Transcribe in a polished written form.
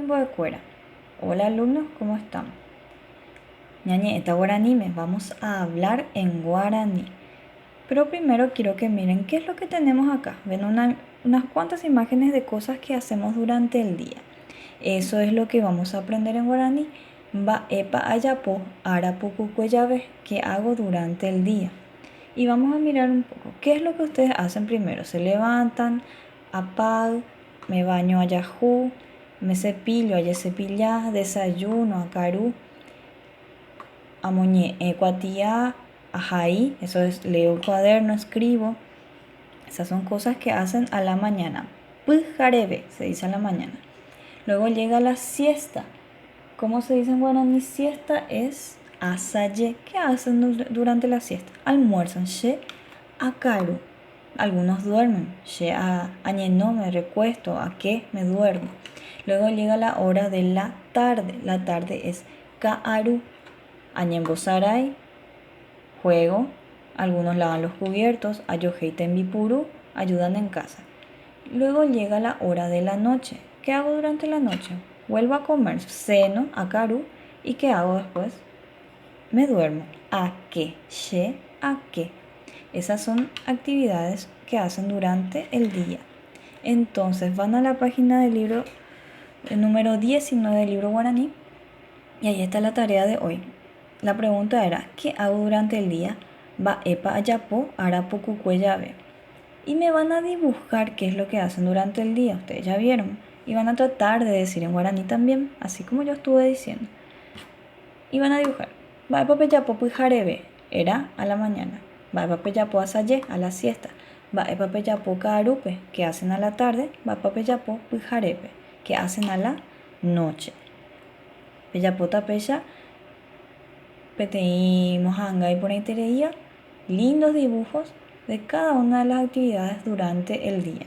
Nimboekuera. Hola alumnos, ¿cómo están? Ñañe, esta guaraní vamos a hablar en guaraní. Pero primero quiero que miren qué es lo que tenemos acá. Ven unas cuantas imágenes de cosas que hacemos durante el día. Eso es lo que vamos a aprender en guaraní. Va epa ayapo, arapucucueyabe, que hago durante el día. Y vamos a mirar un poco qué es lo que ustedes hacen primero. Se levantan, apag, me baño a yajú, me cepillo, a cepillá, desayuno, a carú, amoñé, cuatía, ajaí, eso es, leo el cuaderno, escribo. Esas son cosas que hacen a la mañana. Pujarebe, se dice a la mañana. Luego llega la siesta. ¿Cómo se dice en guaraní siesta? Es asaye. ¿Qué hacen durante la siesta? Almuerzan, she, akaru. Algunos duermen, she, añeno, me recuesto, a qué, me duermo. Luego llega la hora de la tarde. La tarde es kaaru. Añembosaray, juego. Algunos lavan los cubiertos, ayoheiten bipuru, ayudan en casa. Luego llega la hora de la noche. ¿Qué hago durante la noche? Vuelvo a comer, ceno, akaru. ¿Y qué hago después? Me duermo. ¿A qué? She, ¿a qué? Esas son actividades que hacen durante el día. Entonces van a la página del libro, el número 19 del libro guaraní, y ahí está la tarea de hoy. La pregunta era, ¿qué hago durante el día? Va epa ayapo, arapucucueyabe. Y me van a dibujar qué es lo que hacen durante el día. Ustedes ya vieron. Y van a tratar de decir en guaraní también, así como yo estuve diciendo. Y van a dibujar. Va epa peyapo puijarebe, era a la mañana. Va epa peyapo asaye, a la siesta. Va epa peyapo kaarupe, que hacen a la tarde. Va epa peyapo puijarebe, que hacen a la noche. Peyapota peya, PTI Mojanga y por ahí lindos dibujos de cada una de las actividades durante el día.